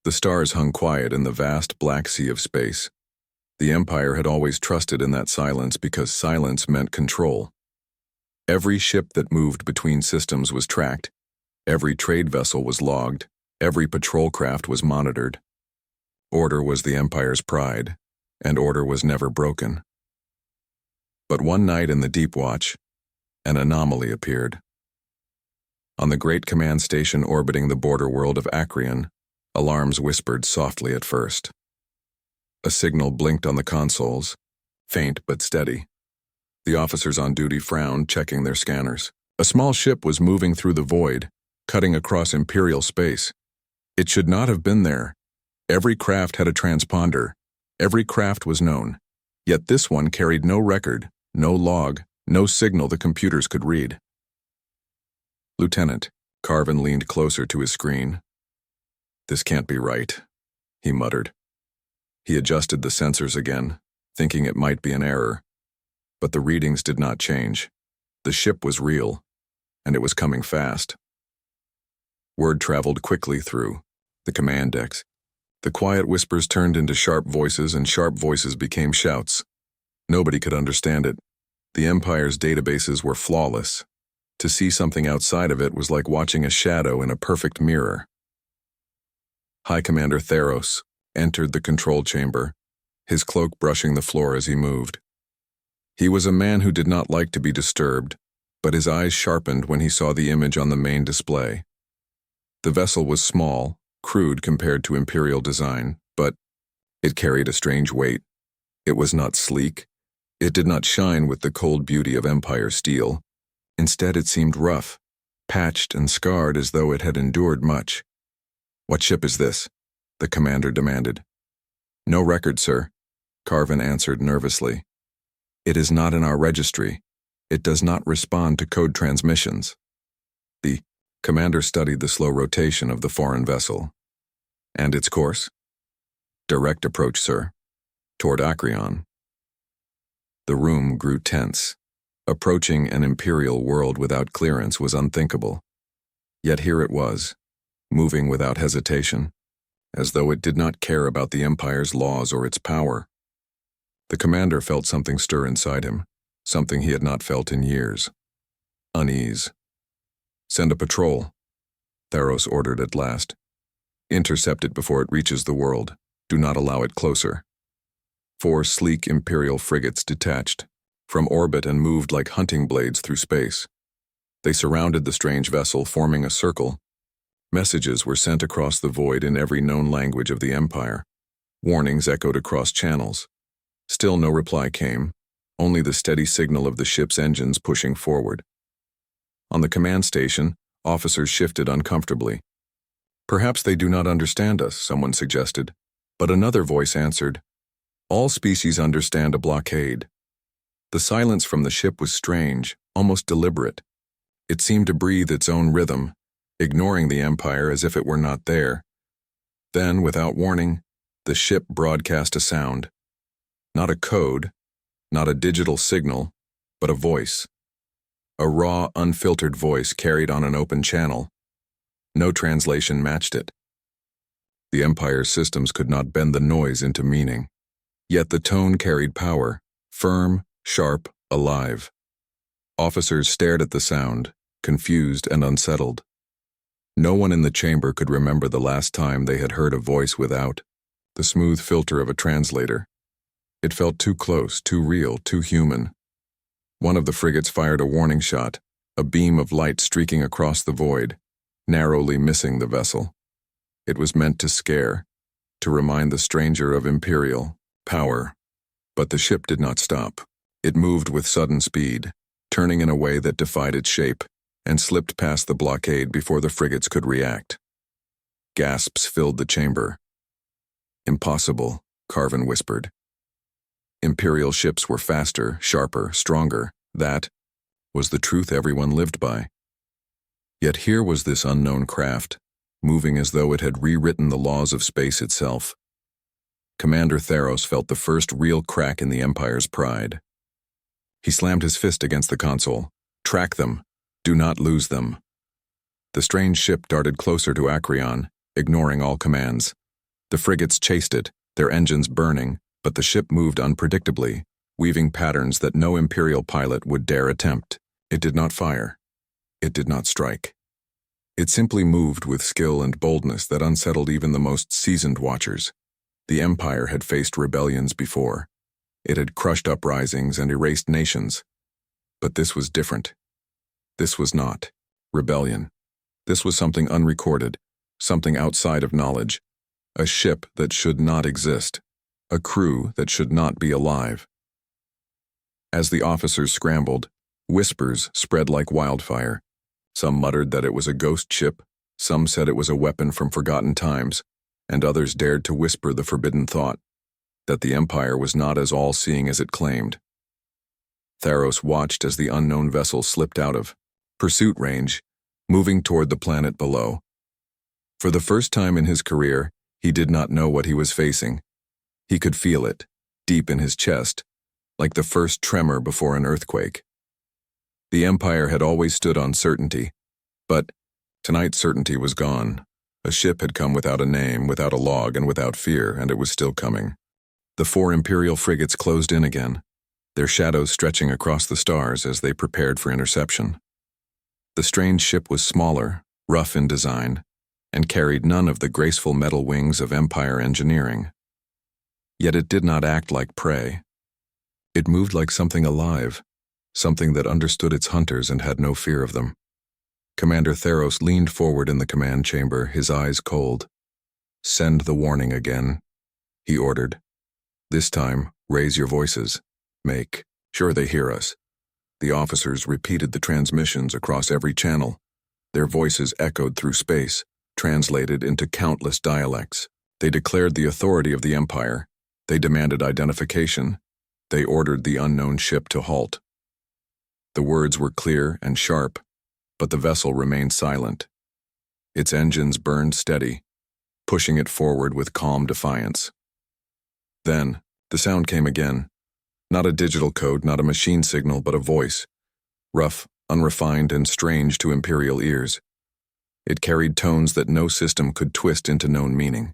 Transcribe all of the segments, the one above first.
The stars hung quiet in the vast black sea of space. The Empire had always trusted in that silence because silence meant control. Every ship that moved between systems was tracked. Every trade vessel was logged. Every patrol craft was monitored. Order was the Empire's pride, and order was never broken. But one night in the Deep Watch, an anomaly appeared. On the great command station orbiting the border world of Acreon, alarms whispered softly at first. A signal blinked on the consoles, faint but steady. The officers on duty frowned, checking their scanners. A small ship was moving through the void, cutting across Imperial space. It should not have been there. Every craft had a transponder. Every craft was known. Yet this one carried no record, no log, no signal the computers could read. "Lieutenant," Carvin leaned closer to his screen. "This can't be right," he muttered. He adjusted the sensors again, thinking it might be an error. But the readings did not change. The ship was real, and it was coming fast. Word traveled quickly through the command decks. The quiet whispers turned into sharp voices, and sharp voices became shouts. Nobody could understand it. The Empire's databases were flawless. To see something outside of it was like watching a shadow in a perfect mirror. High Commander Theros entered the control chamber, his cloak brushing the floor as he moved. He was a man who did not like to be disturbed, but his eyes sharpened when he saw the image on the main display. The vessel was small, crude compared to Imperial design, but it carried a strange weight. It was not sleek. It did not shine with the cold beauty of Empire steel. Instead, it seemed rough, patched and scarred as though it had endured much. "What ship is this?" the commander demanded. "No record, sir," Carvin answered nervously. "It is not in our registry. It does not respond to code transmissions." The commander studied the slow rotation of the foreign vessel. "And its course?" "Direct approach, sir. Toward Acreon." The room grew tense. Approaching an Imperial world without clearance was unthinkable. Yet here it was, moving without hesitation, as though it did not care about the Empire's laws or its power. The commander felt something stir inside him, something he had not felt in years. Unease. "Send a patrol," Theros ordered at last. "Intercept it before it reaches the world. Do not allow it closer." 4 sleek Imperial frigates detached from orbit and moved like hunting blades through space. They surrounded the strange vessel, forming a circle. Messages were sent across the void in every known language of the Empire. Warnings echoed across channels. Still no reply came, only the steady signal of the ship's engines pushing forward. On the command station, officers shifted uncomfortably. "Perhaps they do not understand us," someone suggested. But another voice answered, "All species understand a blockade." The silence from the ship was strange, almost deliberate. It seemed to breathe its own rhythm, ignoring the Empire as if it were not there. Then, without warning, the ship broadcast a sound. Not a code, not a digital signal, but a voice. A raw, unfiltered voice carried on an open channel. No translation matched it. The Empire's systems could not bend the noise into meaning. Yet the tone carried power, firm, sharp, alive. Officers stared at the sound, confused and unsettled. No one in the chamber could remember the last time they had heard a voice without the smooth filter of a translator. It felt too close, too real, too human. One of the frigates fired a warning shot, a beam of light streaking across the void, narrowly missing the vessel. It was meant to scare, to remind the stranger of Imperial power. But the ship did not stop. It moved with sudden speed, turning in a way that defied its shape, and slipped past the blockade before the frigates could react. Gasps filled the chamber. "Impossible," Carvin whispered. Imperial ships were faster, sharper, stronger. That was the truth everyone lived by. Yet here was this unknown craft, moving as though it had rewritten the laws of space itself. Commander Theros felt the first real crack in the Empire's pride. He slammed his fist against the console. "Track them. Do not lose them." The strange ship darted closer to Acreon, ignoring all commands. The frigates chased it, their engines burning, but the ship moved unpredictably, weaving patterns that no Imperial pilot would dare attempt. It did not fire. It did not strike. It simply moved with skill and boldness that unsettled even the most seasoned watchers. The Empire had faced rebellions before. It had crushed uprisings and erased nations. But this was different. This was not rebellion. This was something unrecorded, something outside of knowledge. A ship that should not exist. A crew that should not be alive. As the officers scrambled, whispers spread like wildfire. Some muttered that it was a ghost ship, some said it was a weapon from forgotten times, and others dared to whisper the forbidden thought, that the Empire was not as all-seeing as it claimed. Theros watched as the unknown vessel slipped out of pursuit range, moving toward the planet below. For the first time in his career, he did not know what he was facing. He could feel it, deep in his chest, like the first tremor before an earthquake. The Empire had always stood on certainty, but tonight certainty was gone. A ship had come without a name, without a log, and without fear, and it was still coming. The 4 Imperial frigates closed in again, their shadows stretching across the stars as they prepared for interception. The strange ship was smaller, rough in design, and carried none of the graceful metal wings of Empire engineering. Yet it did not act like prey. It moved like something alive, something that understood its hunters and had no fear of them. Commander Theros leaned forward in the command chamber, his eyes cold. "Send the warning again," he ordered. "This time, raise your voices. Make sure they hear us." The officers repeated the transmissions across every channel. Their voices echoed through space, translated into countless dialects. They declared the authority of the Empire. They demanded identification. They ordered the unknown ship to halt. The words were clear and sharp, but the vessel remained silent. Its engines burned steady, pushing it forward with calm defiance. Then, the sound came again. Not a digital code, not a machine signal, but a voice. Rough, unrefined, and strange to Imperial ears. It carried tones that no system could twist into known meaning.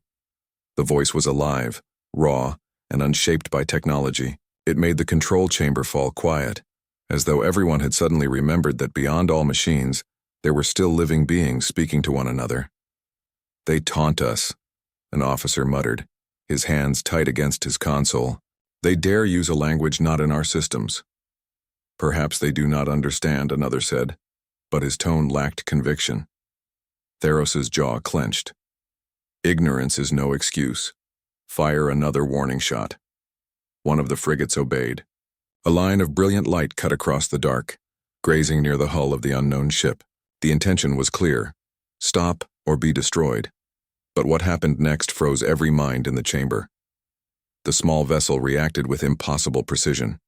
The voice was alive, raw, and unshaped by technology. It made the control chamber fall quiet, as though everyone had suddenly remembered that beyond all machines, there were still living beings speaking to one another. "They taunt us," an officer muttered, his hands tight against his console. "They dare use a language not in our systems." "Perhaps they do not understand," another said, but his tone lacked conviction. Theros's jaw clenched. "Ignorance is no excuse. Fire another warning shot." One of the frigates obeyed. A line of brilliant light cut across the dark, grazing near the hull of the unknown ship. The intention was clear: stop or be destroyed. But what happened next froze every mind in the chamber. The small vessel reacted with impossible precision.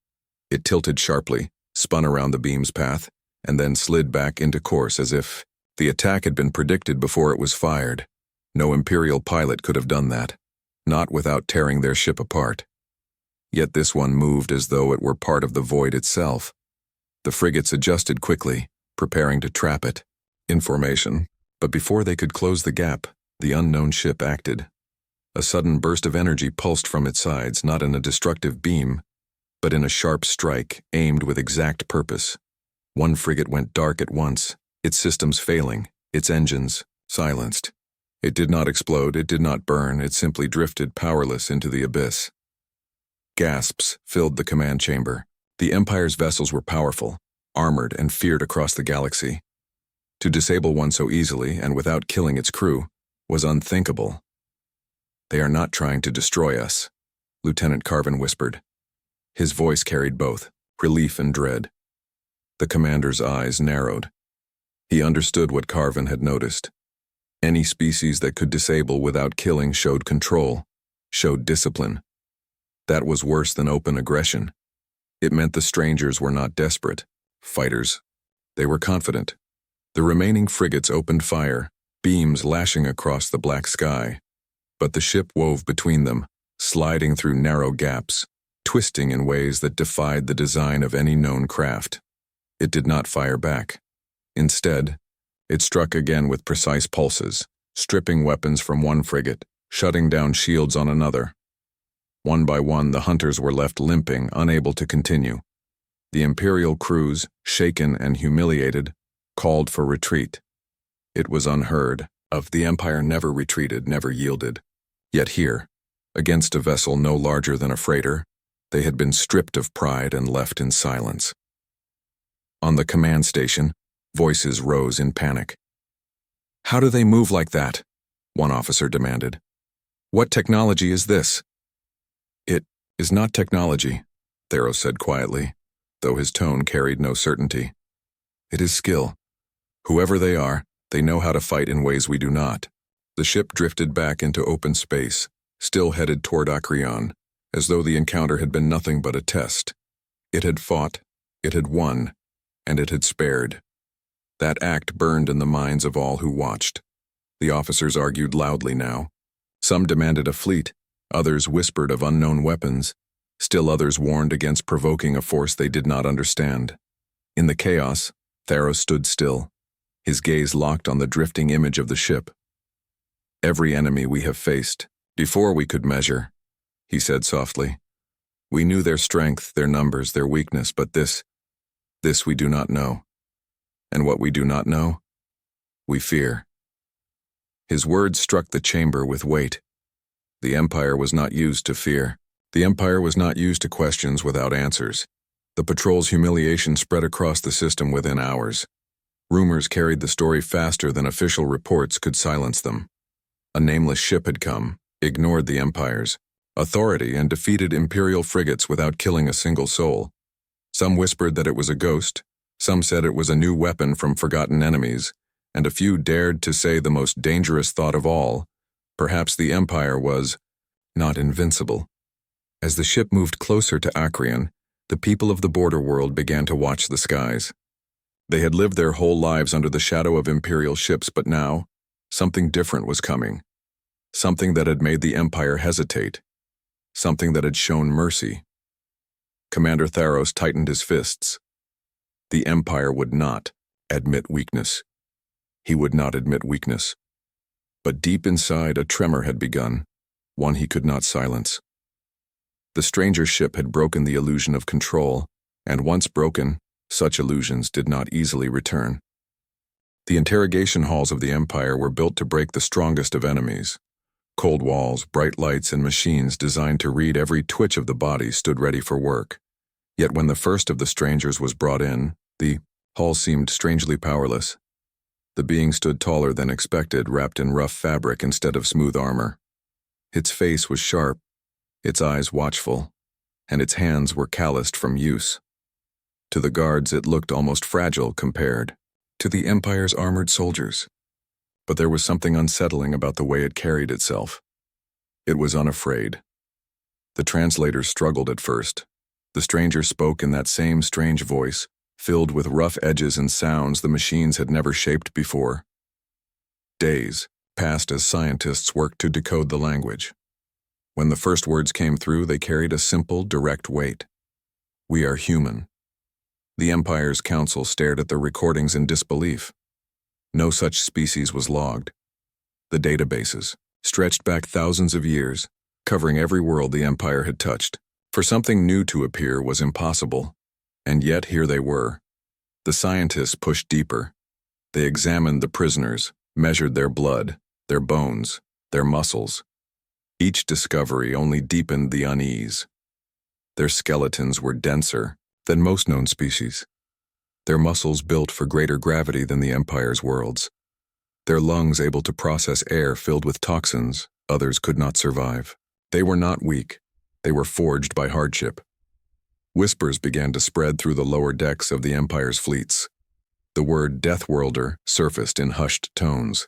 It tilted sharply, spun around the beam's path, and then slid back into course as if the attack had been predicted before it was fired. No Imperial pilot could have done that, not without tearing their ship apart. Yet this one moved as though it were part of the void itself. The frigates adjusted quickly, preparing to trap it. In formation. But before they could close the gap, the unknown ship acted. A sudden burst of energy pulsed from its sides, not in a destructive beam, but in a sharp strike aimed with exact purpose. One frigate went dark at once, its systems failing, its engines silenced. It did not explode, it did not burn, it simply drifted powerless into the abyss. Gasps filled the command chamber. The Empire's vessels were powerful, armored, and feared across the galaxy. To disable one so easily and without killing its crew was unthinkable. "They are not trying to destroy us," Lieutenant Carvin whispered. His voice carried both relief and dread. The commander's eyes narrowed. He understood what Carvin had noticed. Any species that could disable without killing showed control, showed discipline. That was worse than open aggression. It meant the strangers were not desperate fighters. They were confident. The remaining frigates opened fire, beams lashing across the black sky. But the ship wove between them, sliding through narrow gaps, twisting in ways that defied the design of any known craft. It did not fire back. Instead, it struck again with precise pulses, stripping weapons from one frigate, shutting down shields on another. One by one, the hunters were left limping, unable to continue. The Imperial crews, shaken and humiliated, called for retreat. It was unheard of. The Empire never retreated, never yielded. Yet here, against a vessel no larger than a freighter, they had been stripped of pride and left in silence. On the command station, voices rose in panic. "How do they move like that?" one officer demanded. "What technology is this?" "It is not technology," Theros said quietly, though his tone carried no certainty. "It is skill. Whoever they are, they know how to fight in ways we do not." The ship drifted back into open space, still headed toward Acreon, as though the encounter had been nothing but a test. It had fought, it had won, and it had spared. That act burned in the minds of all who watched. The officers argued loudly now. Some demanded a fleet, others whispered of unknown weapons, still others warned against provoking a force they did not understand. In the chaos, Theros stood still, his gaze locked on the drifting image of the ship. "Every enemy we have faced, before we could measure," he said softly. "We knew their strength, their numbers, their weakness, but this we do not know. And what we do not know, we fear." His words struck the chamber with weight. The Empire was not used to fear. The Empire was not used to questions without answers. The patrol's humiliation spread across the system within hours. Rumors carried the story faster than official reports could silence them. A nameless ship had come, ignored the Empire's authority, and defeated Imperial frigates without killing a single soul. Some whispered that it was a ghost, some said it was a new weapon from forgotten enemies, and a few dared to say the most dangerous thought of all: perhaps the Empire was not invincible. As the ship moved closer to Acreon, the people of the border world began to watch the skies. They had lived their whole lives under the shadow of Imperial ships, but now, something different was coming. Something that had made the Empire hesitate. Something that had shown mercy. Commander Theros tightened his fists. The Empire would not admit weakness. He would not admit weakness. But deep inside, a tremor had begun, one he could not silence. The stranger ship had broken the illusion of control, and once broken, such illusions did not easily return. The interrogation halls of the Empire were built to break the strongest of enemies. Cold walls, bright lights, and machines designed to read every twitch of the body stood ready for work. Yet when the first of the strangers was brought in, the hall seemed strangely powerless. The being stood taller than expected, wrapped in rough fabric instead of smooth armor. Its face was sharp, its eyes watchful, and its hands were calloused from use. To the guards it looked almost fragile compared to the Empire's armored soldiers. But there was something unsettling about the way it carried itself. It was unafraid. The translators struggled at first. The stranger spoke in that same strange voice, filled with rough edges and sounds the machines had never shaped before. Days passed as scientists worked to decode the language. When the first words came through, they carried a simple, direct weight. "We are human." The Empire's council stared at the recordings in disbelief. No such species was logged. The databases stretched back thousands of years, covering every world the Empire had touched. For something new to appear was impossible, and yet here they were. The scientists pushed deeper. They examined the prisoners, measured their blood, their bones, their muscles. Each discovery only deepened the unease. Their skeletons were denser than most known species. Their muscles built for greater gravity than the Empire's worlds. Their lungs able to process air filled with toxins others could not survive. They were not weak. They were forged by hardship. Whispers began to spread through the lower decks of the Empire's fleets. The word Deathworlder surfaced in hushed tones.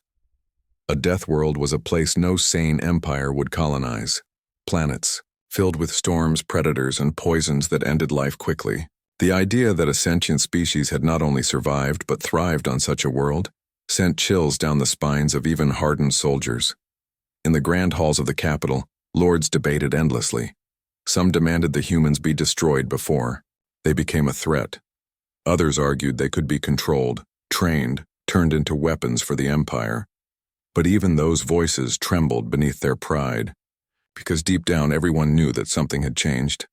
A Deathworld was a place no sane empire would colonize. Planets, filled with storms, predators, and poisons that ended life quickly. The idea that a sentient species had not only survived but thrived on such a world sent chills down the spines of even hardened soldiers. In the grand halls of the capital, lords debated endlessly. Some demanded the humans be destroyed before they became a threat. Others argued they could be controlled, trained, turned into weapons for the Empire. But even those voices trembled beneath their pride, because deep down everyone knew that something had changed.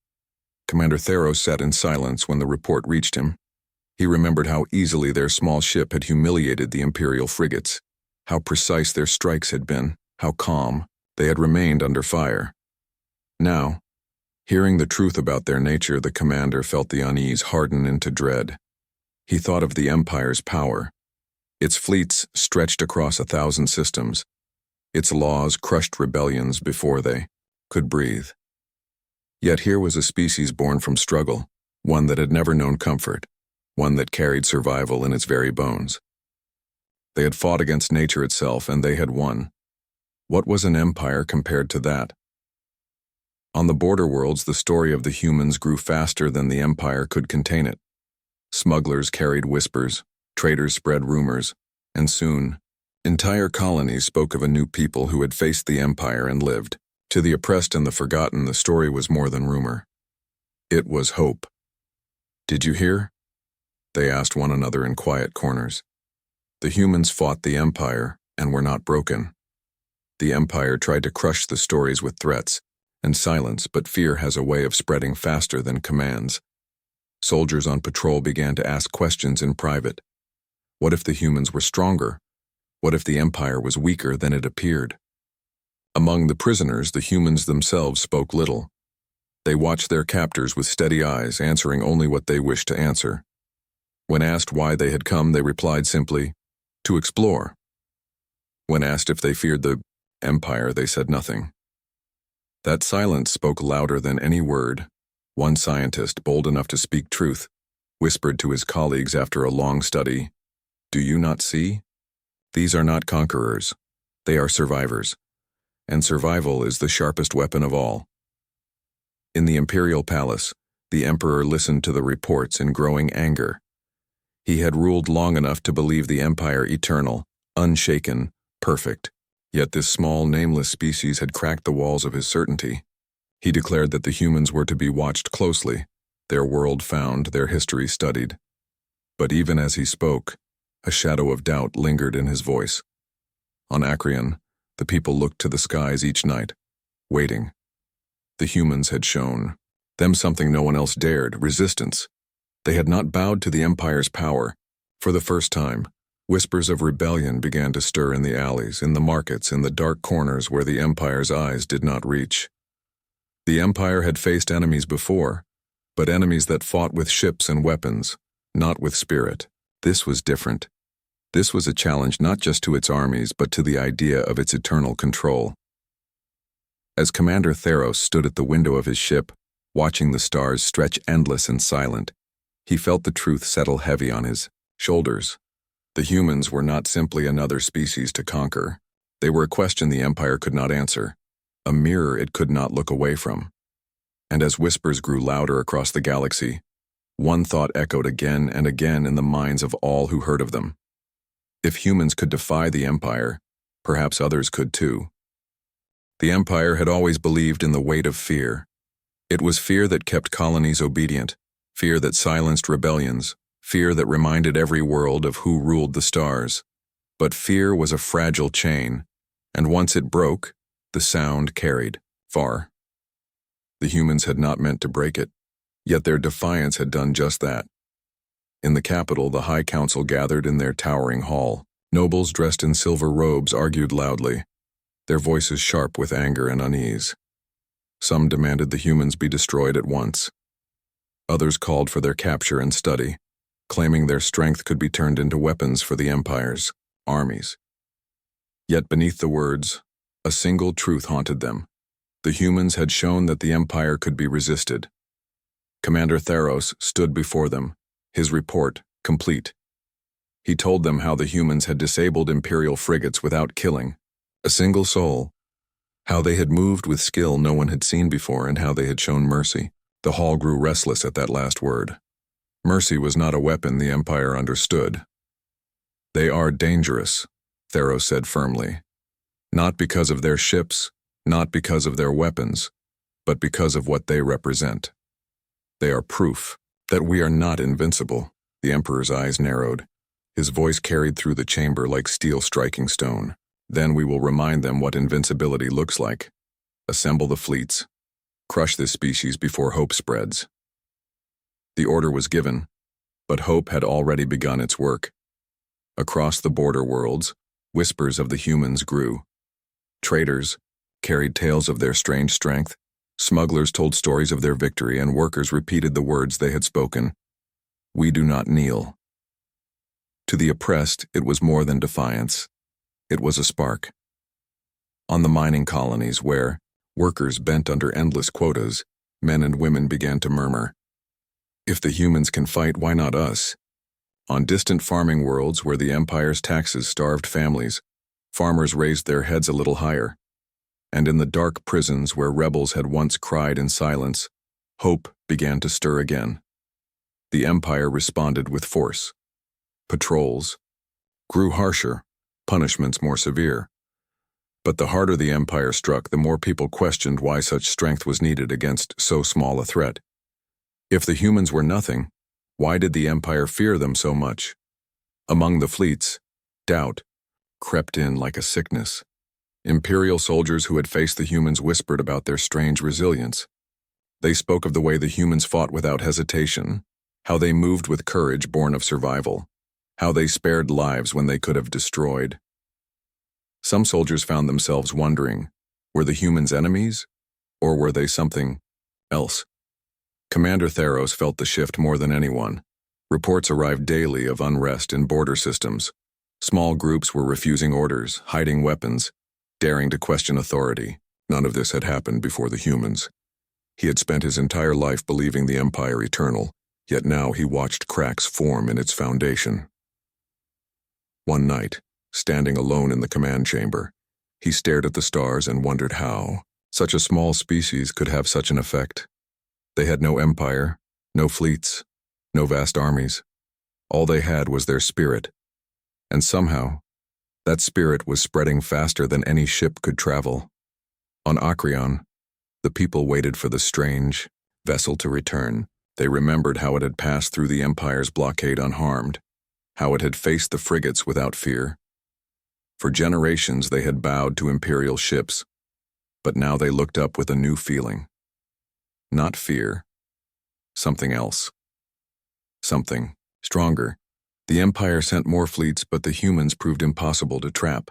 Commander Theros sat in silence when the report reached him. He remembered how easily their small ship had humiliated the Imperial frigates, how precise their strikes had been, how calm they had remained under fire. Now, hearing the truth about their nature, the commander felt the unease harden into dread. He thought of the Empire's power. Its fleets stretched across 1,000 systems. Its laws crushed rebellions before they could breathe. Yet here was a species born from struggle, one that had never known comfort, one that carried survival in its very bones. They had fought against nature itself, and they had won. What was an empire compared to that? On the border worlds, the story of the humans grew faster than the empire could contain it. Smugglers carried whispers, traders spread rumors, and soon, entire colonies spoke of a new people who had faced the empire and lived. To the oppressed and the forgotten, the story was more than rumor. It was hope. "Did you hear?" they asked one another in quiet corners. The humans fought the empire and were not broken. The empire tried to crush the stories with threats and silence, but fear has a way of spreading faster than commands. Soldiers on patrol began to ask questions in private. What if the humans were stronger? What if the empire was weaker than it appeared? Among the prisoners, the humans themselves spoke little. They watched their captors with steady eyes, answering only what they wished to answer. When asked why they had come, they replied simply, "To explore." When asked if they feared the empire, they said nothing. That silence spoke louder than any word. One scientist, bold enough to speak truth, whispered to his colleagues after a long study, "Do you not see? These are not conquerors. They are survivors. And survival is the sharpest weapon of all." In the Imperial Palace, the Emperor listened to the reports in growing anger. He had ruled long enough to believe the Empire eternal, unshaken, perfect. Yet this small, nameless species had cracked the walls of his certainty. He declared that the humans were to be watched closely, their world found, their history studied. But even as he spoke, a shadow of doubt lingered in his voice. On Acreon, the people looked to the skies each night, waiting. The humans had shown them something no one else dared: resistance. They had not bowed to the Empire's power. For the first time, whispers of rebellion began to stir in the alleys, in the markets, in the dark corners where the Empire's eyes did not reach. The Empire had faced enemies before, but enemies that fought with ships and weapons, not with spirit. This was different. This was a challenge not just to its armies, but to the idea of its eternal control. As Commander Theros stood at the window of his ship, watching the stars stretch endless and silent, he felt the truth settle heavy on his shoulders. The humans were not simply another species to conquer. They were a question the Empire could not answer, a mirror it could not look away from. And as whispers grew louder across the galaxy, one thought echoed again and again in the minds of all who heard of them. If humans could defy the Empire, perhaps others could too. The Empire had always believed in the weight of fear. It was fear that kept colonies obedient, fear that silenced rebellions, fear that reminded every world of who ruled the stars. But fear was a fragile chain, and once it broke, the sound carried far. The humans had not meant to break it, yet their defiance had done just that. In the capital, the High Council gathered in their towering hall. Nobles dressed in silver robes argued loudly, their voices sharp with anger and unease. Some demanded the humans be destroyed at once. Others called for their capture and study, claiming their strength could be turned into weapons for the Empire's armies. Yet beneath the words, a single truth haunted them. The humans had shown that the Empire could be resisted. Commander Theros stood before them, his report complete. He told them how the humans had disabled Imperial frigates without killing a single soul, how they had moved with skill no one had seen before, and how they had shown mercy. The hall grew restless at that last word. Mercy was not a weapon the Empire understood. "They are dangerous," Theros said firmly. "Not because of their ships, not because of their weapons, but because of what they represent. They are proof that we are not invincible." The Emperor's eyes narrowed. His voice carried through the chamber like steel striking stone. Then we will remind them what invincibility looks like. Assemble the fleets. Crush this species before hope spreads. The order was given, but hope had already begun its work. Across the border worlds, whispers of the humans grew. Traders carried tales of their strange strength, smugglers told stories of their victory, and workers repeated the words they had spoken. We do not kneel. To the oppressed, it was more than defiance. It was a spark. On the mining colonies where, workers bent under endless quotas, men and women began to murmur. If the humans can fight, why not us? On distant farming worlds where the Empire's taxes starved families, farmers raised their heads a little higher. And in the dark prisons where rebels had once cried in silence, hope began to stir again. The Empire responded with force. Patrols grew harsher, punishments more severe. But the harder the Empire struck, the more people questioned why such strength was needed against so small a threat. If the humans were nothing, why did the Empire fear them so much? Among the fleets, doubt crept in like a sickness. Imperial soldiers who had faced the humans whispered about their strange resilience. They spoke of the way the humans fought without hesitation, how they moved with courage born of survival, how they spared lives when they could have destroyed. Some soldiers found themselves wondering, were the humans enemies, or were they something else? Commander Theros felt the shift more than anyone. Reports arrived daily of unrest in border systems. Small groups were refusing orders, hiding weapons, daring to question authority. None of this had happened before the humans. He had spent his entire life believing the Empire eternal, yet now he watched cracks form in its foundation. One night, standing alone in the command chamber, he stared at the stars and wondered how such a small species could have such an effect. They had no empire, no fleets, no vast armies. All they had was their spirit. And somehow, that spirit was spreading faster than any ship could travel. On Acreon, the people waited for the strange vessel to return. They remembered how it had passed through the Empire's blockade unharmed, how it had faced the frigates without fear. For generations they had bowed to Imperial ships, but now they looked up with a new feeling. Not fear, something else. Something stronger. The Empire sent more fleets, but the humans proved impossible to trap.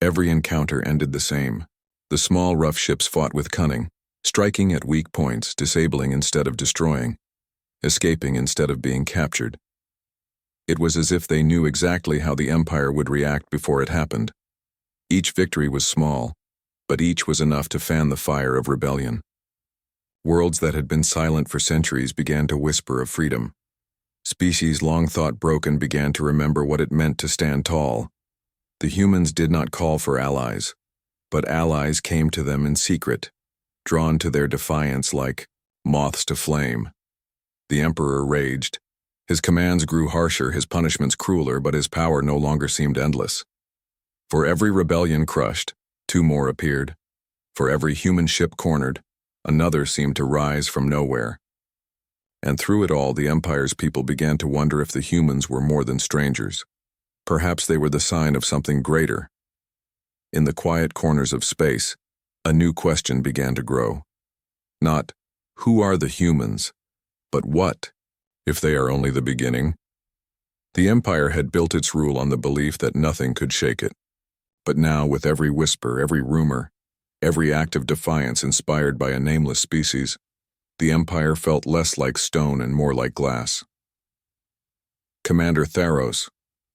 Every encounter ended the same. The small, rough ships fought with cunning, striking at weak points, disabling instead of destroying, escaping instead of being captured. It was as if they knew exactly how the Empire would react before it happened. Each victory was small, but each was enough to fan the fire of rebellion. Worlds that had been silent for centuries began to whisper of freedom. Species long thought broken began to remember what it meant to stand tall. The humans did not call for allies, but allies came to them in secret, drawn to their defiance like moths to flame. The Emperor raged. His commands grew harsher, his punishments crueler, but his power no longer seemed endless. For every rebellion crushed, two more appeared. For every human ship cornered, another seemed to rise from nowhere. And through it all, the Empire's people began to wonder if the humans were more than strangers. Perhaps they were the sign of something greater. In the quiet corners of space, a new question began to grow. Not, who are the humans, but what, if they are only the beginning? The Empire had built its rule on the belief that nothing could shake it. But now, with every whisper, every rumor, every act of defiance inspired by a nameless species, the Empire felt less like stone and more like glass. Commander Theros,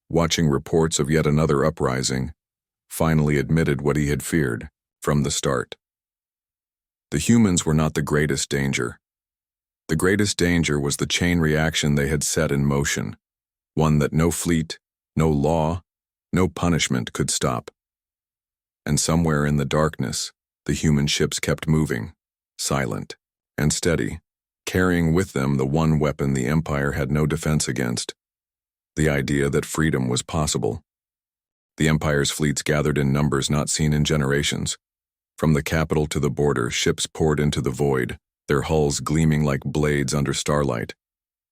watching reports of yet another uprising, finally admitted what he had feared from the start. The humans were not the greatest danger. The greatest danger was the chain reaction they had set in motion, one that no fleet, no law, no punishment could stop. And somewhere in the darkness, the human ships kept moving, silent and steady, carrying with them the one weapon the Empire had no defense against, the idea that freedom was possible. The Empire's fleets gathered in numbers not seen in generations. From the capital to the border, ships poured into the void, their hulls gleaming like blades under starlight.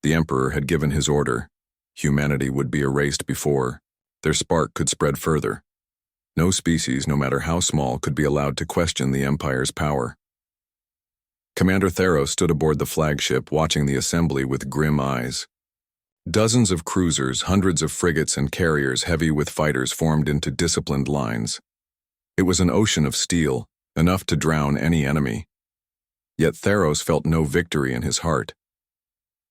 The Emperor had given his order. Humanity would be erased before their spark could spread further. No species, no matter how small, could be allowed to question the Empire's power. Commander Theros stood aboard the flagship, watching the assembly with grim eyes. Dozens of cruisers, hundreds of frigates and carriers heavy with fighters formed into disciplined lines. It was an ocean of steel, enough to drown any enemy. Yet Theros felt no victory in his heart.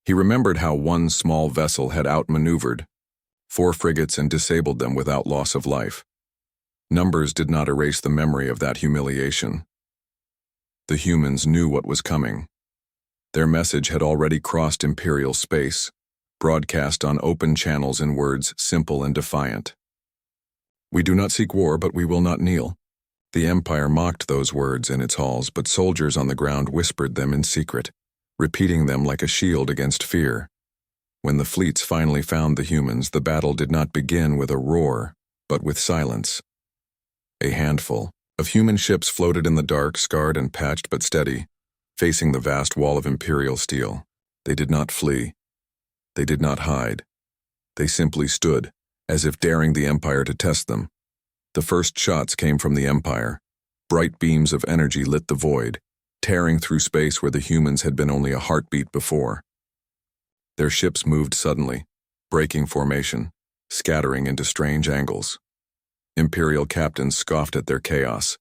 He remembered how one small vessel had outmaneuvered 4 frigates and disabled them without loss of life. Numbers did not erase the memory of that humiliation. The humans knew what was coming. Their message had already crossed Imperial space, broadcast on open channels in words simple and defiant. "We do not seek war, but we will not kneel." The Empire mocked those words in its halls, but soldiers on the ground whispered them in secret, repeating them like a shield against fear. When the fleets finally found the humans, the battle did not begin with a roar, but with silence. A handful of human ships floated in the dark, scarred and patched but steady, facing the vast wall of Imperial steel. They did not flee. They did not hide. They simply stood, as if daring the Empire to test them. The first shots came from the Empire. Bright beams of energy lit the void, tearing through space where the humans had been only a heartbeat before. Their ships moved suddenly, breaking formation, scattering into strange angles. Imperial captains scoffed at their chaos,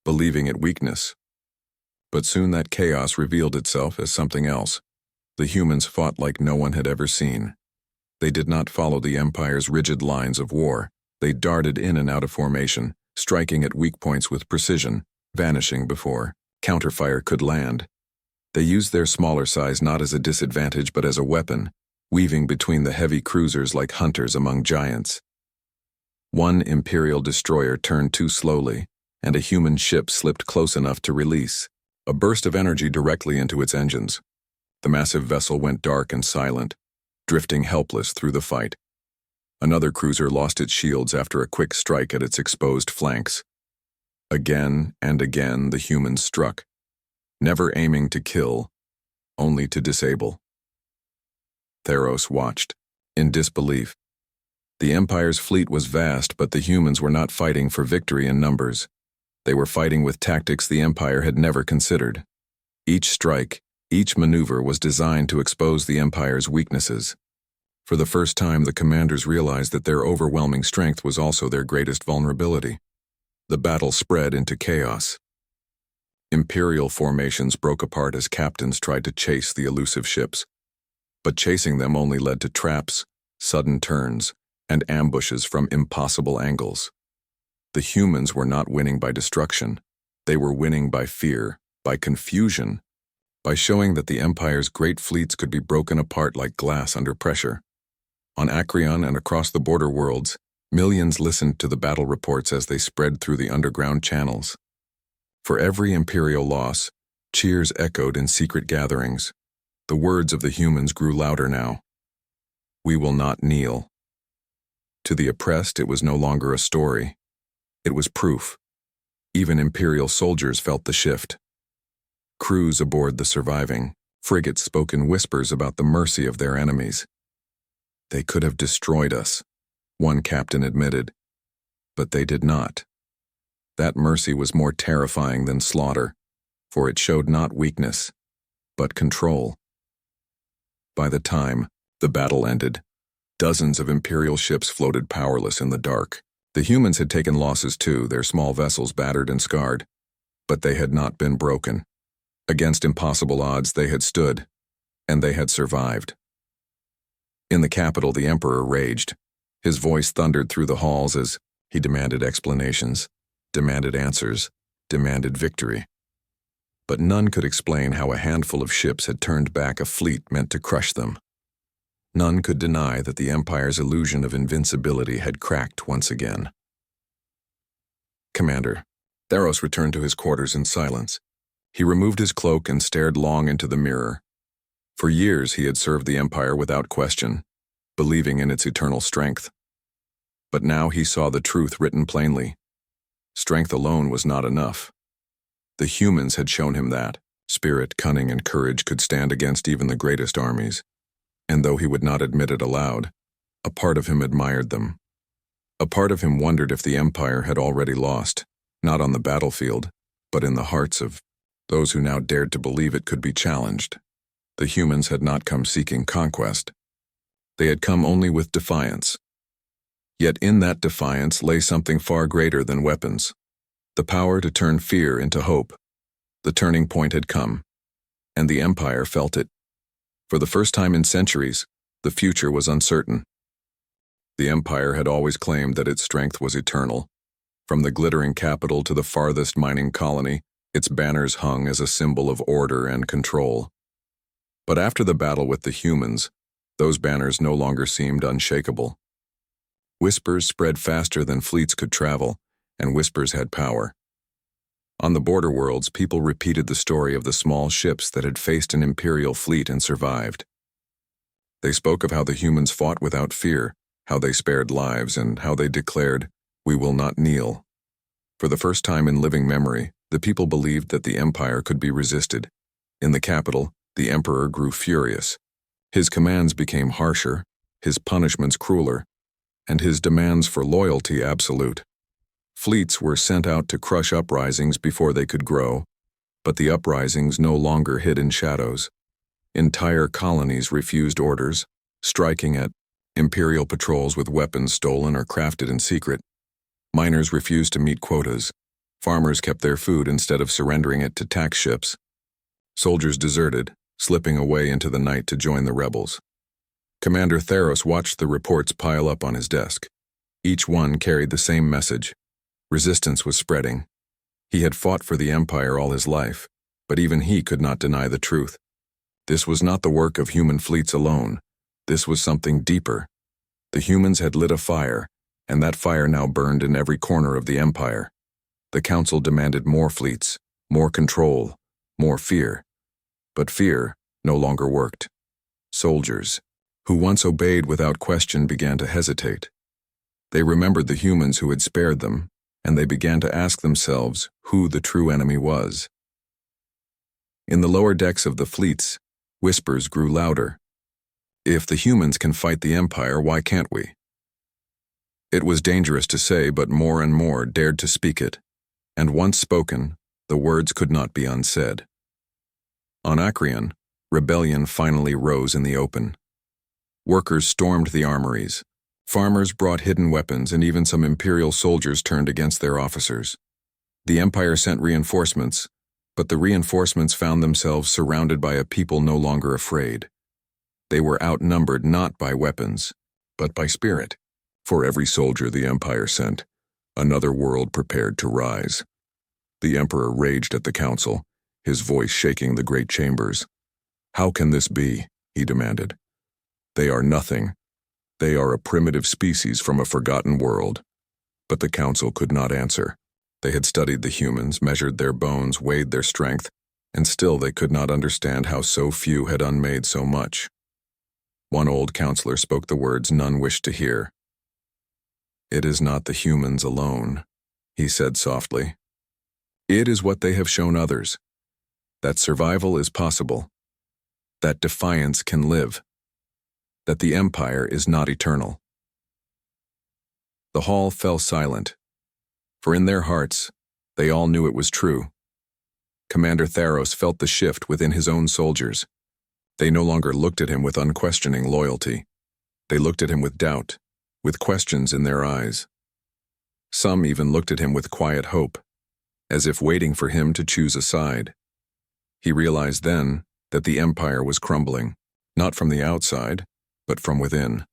believing it weakness. But soon that chaos revealed itself as something else. The humans fought like no one had ever seen. They did not follow the Empire's rigid lines of war. They darted in and out of formation, striking at weak points with precision, vanishing before counterfire could land. They used their smaller size not as a disadvantage but as a weapon, weaving between the heavy cruisers like hunters among giants. One Imperial destroyer turned too slowly, and a human ship slipped close enough to release a burst of energy directly into its engines. The massive vessel went dark and silent, drifting helpless through the fight. Another cruiser lost its shields after a quick strike at its exposed flanks. Again and again the humans struck, never aiming to kill, only to disable. Theros watched, in disbelief. The Empire's fleet was vast, but the humans were not fighting for victory in numbers. They were fighting with tactics the Empire had never considered. Each strike, each maneuver was designed to expose the Empire's weaknesses. For the first time, the commanders realized that their overwhelming strength was also their greatest vulnerability. The battle spread into chaos. Imperial formations broke apart as captains tried to chase the elusive ships. But chasing them only led to traps, sudden turns, and ambushes from impossible angles. The humans were not winning by destruction. They were winning by fear, by confusion, by showing that the Empire's great fleets could be broken apart like glass under pressure. On Acreon and across the border worlds, millions listened to the battle reports as they spread through the underground channels. For every Imperial loss, cheers echoed in secret gatherings. The words of the humans grew louder now. "We will not kneel." To the oppressed, it was no longer a story. It was proof. Even Imperial soldiers felt the shift. Crews aboard the surviving frigates spoke in whispers about the mercy of their enemies. "They could have destroyed us," one captain admitted, "but they did not." That mercy was more terrifying than slaughter, for it showed not weakness, but control. By the time the battle ended, dozens of Imperial ships floated powerless in the dark. The humans had taken losses too, their small vessels battered and scarred, but they had not been broken. Against impossible odds they had stood, and they had survived. In the capital, the Emperor raged. His voice thundered through the halls as he demanded explanations, demanded answers, demanded victory. But none could explain how a handful of ships had turned back a fleet meant to crush them. None could deny that the Empire's illusion of invincibility had cracked once again. "Commander." Theros returned to his quarters in silence. He removed his cloak and stared long into the mirror. For years he had served the Empire without question, believing in its eternal strength. But now he saw the truth written plainly. Strength alone was not enough. The humans had shown him that spirit, cunning, and courage could stand against even the greatest armies. And though he would not admit it aloud, a part of him admired them. A part of him wondered if the Empire had already lost, not on the battlefield, but in the hearts of those who now dared to believe it could be challenged. The humans had not come seeking conquest. They had come only with defiance. Yet in that defiance lay something far greater than weapons. The power to turn fear into hope. The turning point had come, and the Empire felt it. For the first time in centuries, the future was uncertain. The Empire had always claimed that its strength was eternal. From the glittering capital to the farthest mining colony, its banners hung as a symbol of order and control. But after the battle with the humans, those banners no longer seemed unshakable. Whispers spread faster than fleets could travel, and whispers had power. On the border worlds, people repeated the story of the small ships that had faced an imperial fleet and survived. They spoke of how the humans fought without fear, how they spared lives, and how they declared, "We will not kneel." For the first time in living memory, the people believed that the Empire could be resisted. In the capital, the Emperor grew furious. His commands became harsher, his punishments crueler, and his demands for loyalty absolute. Fleets were sent out to crush uprisings before they could grow, but the uprisings no longer hid in shadows. Entire colonies refused orders, striking at imperial patrols with weapons stolen or crafted in secret. Miners refused to meet quotas. Farmers kept their food instead of surrendering it to tax ships. Soldiers deserted, slipping away into the night to join the rebels. Commander Theros watched the reports pile up on his desk. Each one carried the same message. Resistance was spreading. He had fought for the Empire all his life, but even he could not deny the truth. This was not the work of human fleets alone. This was something deeper. The humans had lit a fire, and that fire now burned in every corner of the Empire. The Council demanded more fleets, more control, more fear. But fear no longer worked. Soldiers, who once obeyed without question, began to hesitate. They remembered the humans who had spared them, and they began to ask themselves who the true enemy was. In the lower decks of the fleets, whispers grew louder. If the humans can fight the Empire, why can't we? It was dangerous to say, but more and more dared to speak it, and once spoken, the words could not be unsaid. On Acreon, rebellion finally rose in the open. Workers stormed the armories. Farmers brought hidden weapons, and even some imperial soldiers turned against their officers. The Empire sent reinforcements, but the reinforcements found themselves surrounded by a people no longer afraid. They were outnumbered not by weapons, but by spirit. For every soldier the Empire sent, another world prepared to rise. The Emperor raged at the Council, his voice shaking the great chambers. "How can this be?" he demanded. "They are nothing. They are a primitive species from a forgotten world." But the Council could not answer. They had studied the humans, measured their bones, weighed their strength, and still they could not understand how so few had unmade so much. One old counselor spoke the words none wished to hear. "It is not the humans alone," he said softly. "It is what they have shown others. That survival is possible. That defiance can live. That the Empire is not eternal." The hall fell silent, for in their hearts, they all knew it was true. Commander Theros felt the shift within his own soldiers. They no longer looked at him with unquestioning loyalty. They looked at him with doubt, with questions in their eyes. Some even looked at him with quiet hope, as if waiting for him to choose a side. He realized then that the Empire was crumbling, not from the outside, but from within.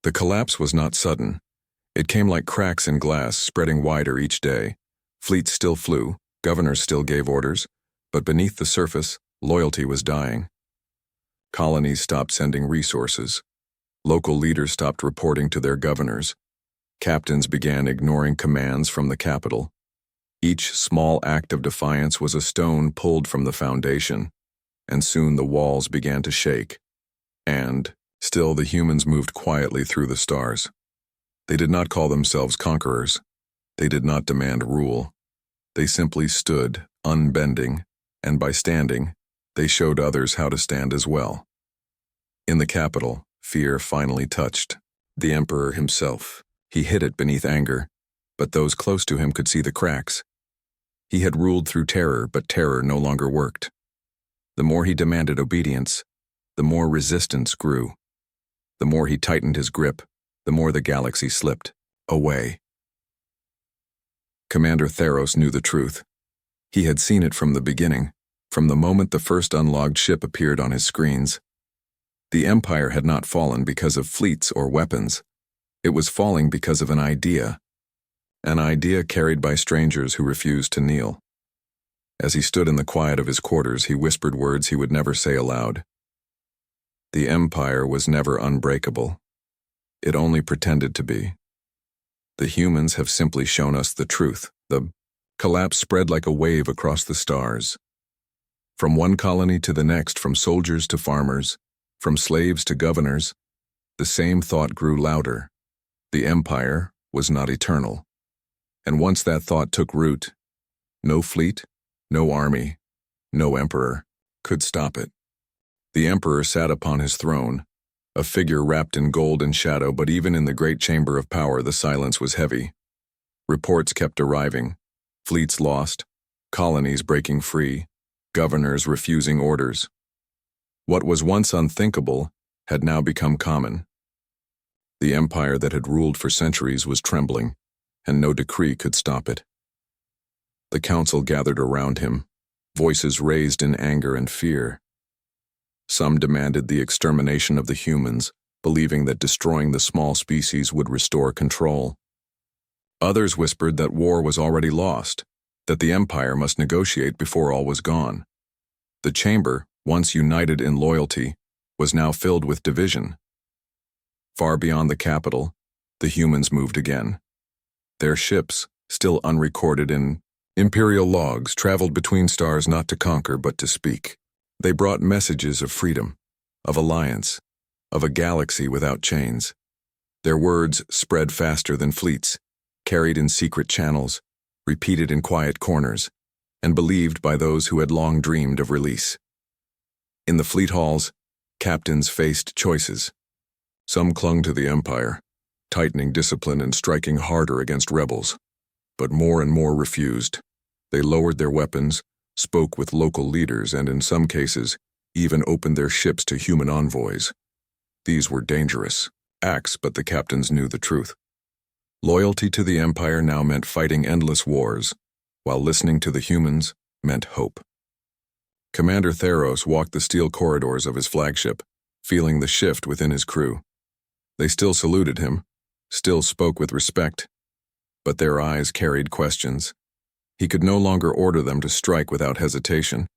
The collapse was not sudden. It came like cracks in glass, spreading wider each day. Fleets still flew, governors still gave orders, but beneath the surface, loyalty was dying. Colonies stopped sending resources. Local leaders stopped reporting to their governors. Captains began ignoring commands from the capital. Each small act of defiance was a stone pulled from the foundation, and soon the walls began to shake. And, still, the humans moved quietly through the stars. They did not call themselves conquerors. They did not demand rule. They simply stood, unbending, and by standing, they showed others how to stand as well. In the capital, fear finally touched the Emperor himself. He hid it beneath anger, but those close to him could see the cracks. He had ruled through terror, but terror no longer worked. The more he demanded obedience, the more resistance grew. The more he tightened his grip, the more the galaxy slipped away. Commander Theros knew the truth. He had seen it from the beginning, from the moment the first unlogged ship appeared on his screens. The Empire had not fallen because of fleets or weapons. It was falling because of an idea carried by strangers who refused to kneel. As he stood in the quiet of his quarters, he whispered words he would never say aloud. The Empire was never unbreakable. It only pretended to be. The humans have simply shown us the truth. The collapse spread like a wave across the stars. From one colony to the next, from soldiers to farmers, from slaves to governors, the same thought grew louder. The Empire was not eternal. And once that thought took root, no fleet, no army, no emperor could stop it. The Emperor sat upon his throne, a figure wrapped in gold and shadow, but even in the great chamber of power the silence was heavy. Reports kept arriving, fleets lost, colonies breaking free, governors refusing orders. What was once unthinkable had now become common. The empire that had ruled for centuries was trembling, and no decree could stop it. The council gathered around him, voices raised in anger and fear. Some demanded the extermination of the humans, believing that destroying the small species would restore control. Others whispered that war was already lost, that the empire must negotiate before all was gone. The chamber, once united in loyalty, was now filled with division. Far beyond the capital, the humans moved again. Their ships, still unrecorded in imperial logs, traveled between stars not to conquer but to speak. They brought messages of freedom, of alliance, of a galaxy without chains. Their words spread faster than fleets, carried in secret channels, repeated in quiet corners, and believed by those who had long dreamed of release. In the fleet halls, captains faced choices. Some clung to the empire, tightening discipline and striking harder against rebels. But more and more refused. They lowered their weapons, spoke with local leaders, and in some cases, even opened their ships to human envoys. These were dangerous acts, but the captains knew the truth. Loyalty to the empire now meant fighting endless wars, while listening to the humans meant hope. Commander Theros walked the steel corridors of his flagship, feeling the shift within his crew. They still saluted him, still spoke with respect, but their eyes carried questions. He could no longer order them to strike without hesitation.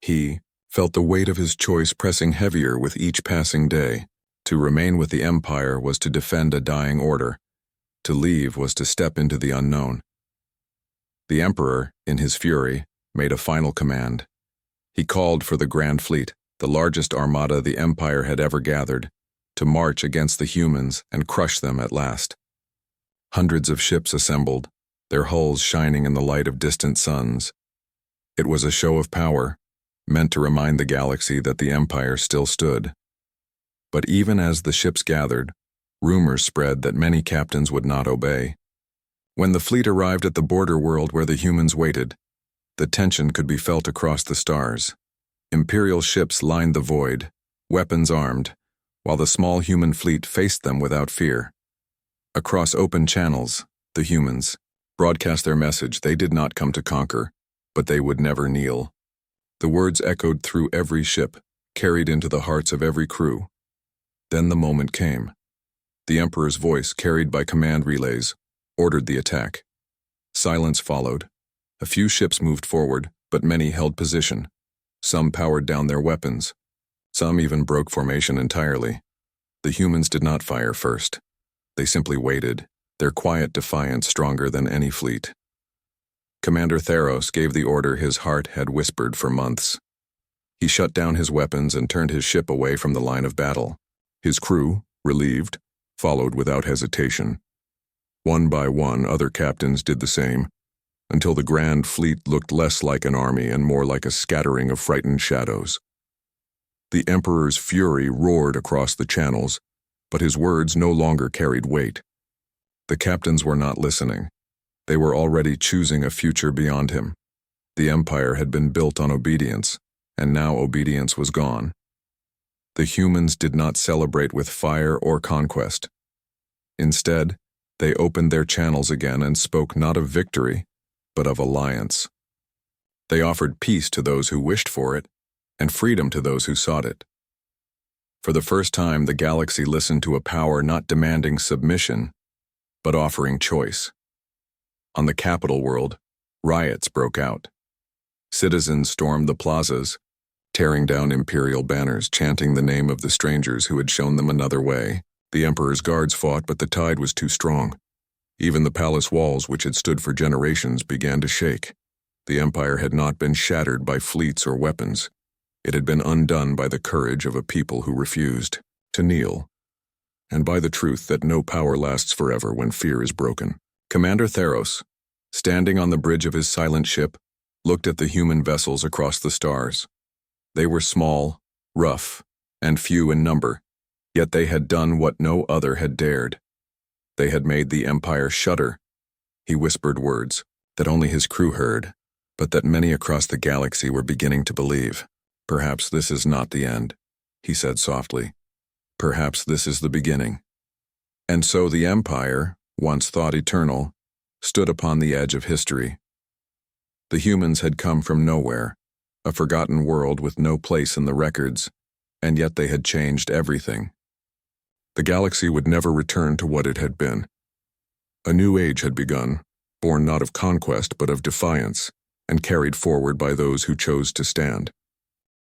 He felt the weight of his choice pressing heavier with each passing day. To remain with the empire was to defend a dying order. To leave was to step into the unknown. The emperor, in his fury, made a final command. He called for the Grand Fleet, the largest armada the empire had ever gathered, to march against the humans and crush them at last. Hundreds of ships assembled, their hulls shining in the light of distant suns. It was a show of power, meant to remind the galaxy that the empire still stood. But even as the ships gathered, rumors spread that many captains would not obey. When the fleet arrived at the border world where the humans waited, the tension could be felt across the stars. Imperial ships lined the void, weapons armed, while the small human fleet faced them without fear. Across open channels, the humans broadcast their message. They did not come to conquer, but they would never kneel. The words echoed through every ship, carried into the hearts of every crew. Then the moment came. The Emperor's voice, carried by command relays, ordered the attack. Silence followed. A few ships moved forward, but many held position. Some powered down their weapons. Some even broke formation entirely. The humans did not fire first. They simply waited, their quiet defiance stronger than any fleet. Commander Theros gave the order his heart had whispered for months. He shut down his weapons and turned his ship away from the line of battle. His crew, relieved, followed without hesitation. One by one, other captains did the same, until the Grand Fleet looked less like an army and more like a scattering of frightened shadows. The Emperor's fury roared across the channels, but his words no longer carried weight. The captains were not listening. They were already choosing a future beyond him. The empire had been built on obedience, and now obedience was gone. The humans did not celebrate with fire or conquest. Instead, they opened their channels again and spoke not of victory, but of alliance. They offered peace to those who wished for it, and freedom to those who sought it. For the first time, the galaxy listened to a power not demanding submission, but offering choice. On the capital world, riots broke out. Citizens stormed the plazas, tearing down imperial banners, chanting the name of the strangers who had shown them another way. The emperor's guards fought, but the tide was too strong. Even the palace walls, which had stood for generations, began to shake. The empire had not been shattered by fleets or weapons. It had been undone by the courage of a people who refused to kneel, and by the truth that no power lasts forever when fear is broken. Commander Theros, standing on the bridge of his silent ship, looked at the human vessels across the stars. They were small, rough, and few in number, yet they had done what no other had dared. They had made the empire shudder. He whispered words that only his crew heard, but that many across the galaxy were beginning to believe. Perhaps this is not the end, he said softly. Perhaps this is the beginning. And so the empire, once thought eternal, stood upon the edge of history. The humans had come from nowhere, a forgotten world with no place in the records, and yet they had changed everything. The galaxy would never return to what it had been. A new age had begun, born not of conquest but of defiance, and carried forward by those who chose to stand.